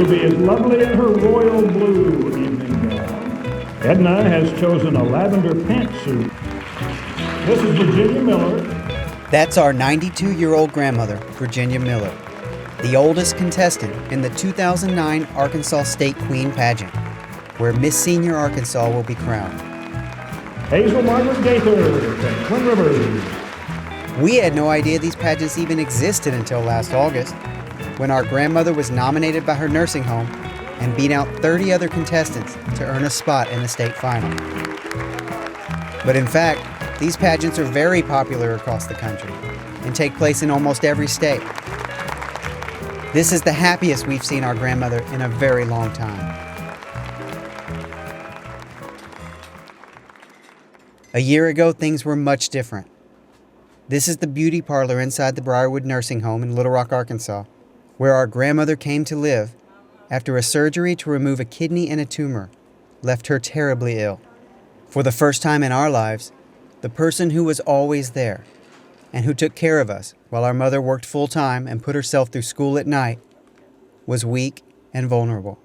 Ruby is lovely in her royal blue evening gown. Edna has chosen a lavender pantsuit. This is Virginia Miller. That's our 92-year-old grandmother, Virginia Miller, the oldest contestant in the 2009 Arkansas State Queen pageant, where Miss Senior Arkansas will be crowned. Hazel Margaret Gaither from Twin Rivers. We had no idea these pageants even existed until last August, when our grandmother was nominated by her nursing home and beat out 30 other contestants to earn a spot in the state final. But in fact, these pageants are very popular across the country and take place in almost every state. This is the happiest we've seen our grandmother in a very long time. A year ago, things were much different. This is the beauty parlor inside the Briarwood Nursing Home in Little Rock, Arkansas, where our grandmother came to live after a surgery to remove a kidney and a tumor left her terribly ill. For the first time in our lives, the person who was always there and who took care of us while our mother worked full-time and put herself through school at night was weak and vulnerable.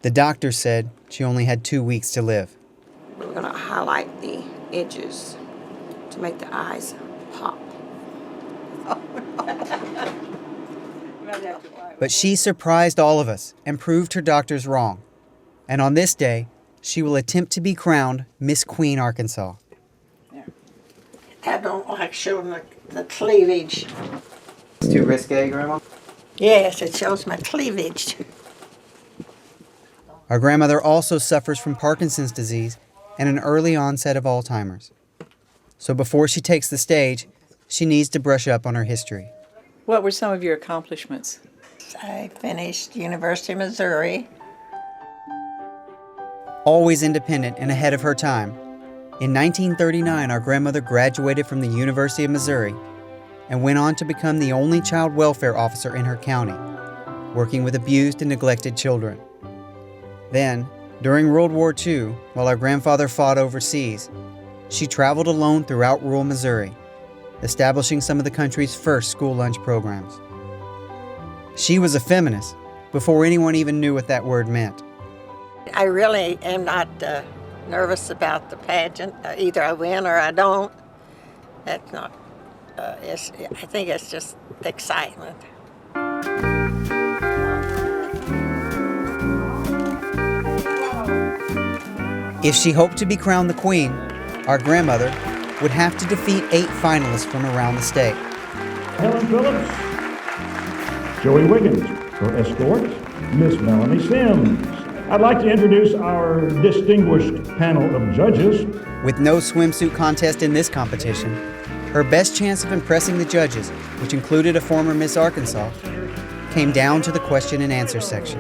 The doctor said she only had 2 weeks to live. We're going to highlight the edges to make the eyes pop. But she surprised all of us and proved her doctors wrong. And on this day, she will attempt to be crowned Miss Queen Arkansas. I don't like showing the cleavage. It's too risque, Grandma? Yes, it shows my cleavage. Our grandmother also suffers from Parkinson's disease and an early onset of Alzheimer's. So before she takes the stage, she needs to brush up on her history. What were some of your accomplishments? I finished University of Missouri. Always independent and ahead of her time, in 1939, our grandmother graduated from the University of Missouri and went on to become the only child welfare officer in her county, working with abused and neglected children. Then, during World War II, while our grandfather fought overseas, she traveled alone throughout rural Missouri, establishing some of the country's first school lunch programs. She was a feminist before anyone even knew what that word meant. I really am not nervous about the pageant. Either I win or I don't. That's not, I think it's just excitement. If she hoped to be crowned the queen, our grandmother would have to defeat 8 finalists from around the state. Helen Phillips, Joey Wiggins, her escort, Miss Melanie Sims. I'd like to introduce our distinguished panel of judges. With no swimsuit contest in this competition, her best chance of impressing the judges, which included a former Miss Arkansas, came down to the question and answer section.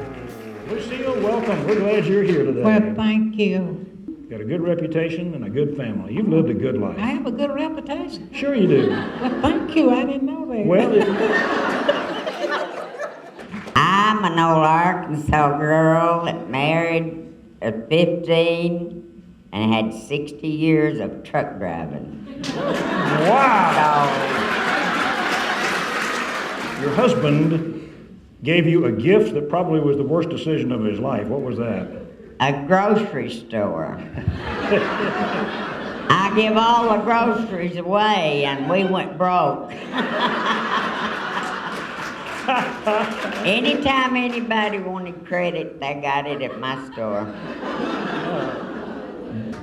Lucille, welcome. We're glad you're here today. Well, thank you. Got a good reputation and a good family. You've lived a good life. I have a good reputation. Sure you do. Well, thank you. I didn't know that. Well, I'm an old Arkansas girl that married at 15 and had 60 years of truck driving. wow. Your husband gave you a gift that probably was the worst decision of his life. What was that? A grocery store. I give all the groceries away and we went broke. Anytime anybody wanted credit, they got it at my store.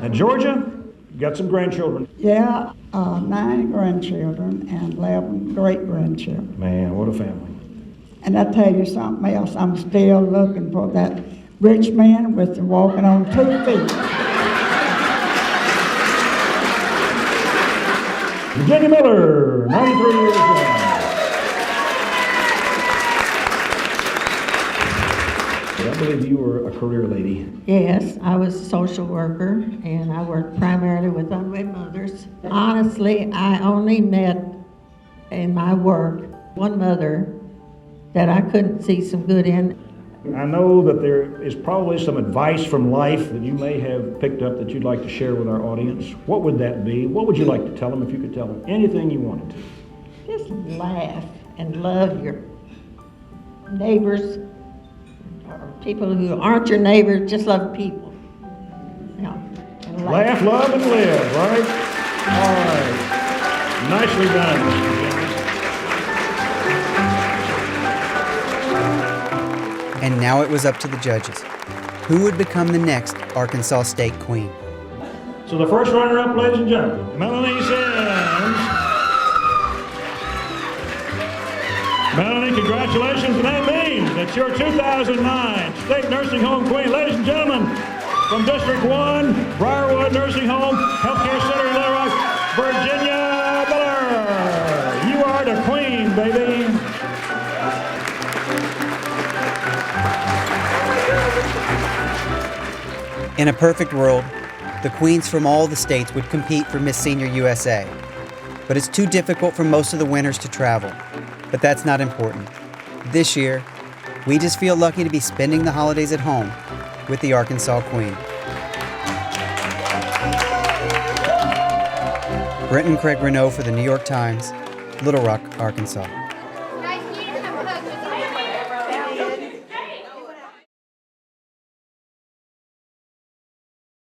Now, Georgia, you got some grandchildren. Yeah, 9 grandchildren and 11 great-grandchildren. Man, what a family. And I tell you something else, I'm still looking for that rich man with the walking on 2 feet. Virginia Miller, 93 years old. I believe you were a career lady. Yes, I was a social worker, and I worked primarily with unwed mothers. Honestly, I only met in my work one mother that I couldn't see some good in. I know that there is probably some advice from life that you may have picked up that you'd like to share with our audience. What would that be? What would you like to tell them if you could tell them anything you wanted to? Just laugh and love your neighbors People who aren't your neighbors, just love people. Yeah. And Laugh, love, and live, right? All right. Nicely done, Mr. Jennings. And now it was up to the judges. Who would become the next Arkansas State Queen? So the first runner-up, ladies and gentlemen, Melanie Sims. Melanie, congratulations, and that means that your 2009 State Nursing Home Queen. Ladies and gentlemen, from District 1, Briarwood Nursing Home, Healthcare Center in Little Rock, Virginia Miller. You are the queen, baby. In a perfect world, the queens from all the states would compete for Miss Senior USA. But it's too difficult for most of the winners to travel. But that's not important. This year, we just feel lucky to be spending the holidays at home with the Arkansas Queen. Brent and Craig Renaud for the New York Times, Little Rock, Arkansas.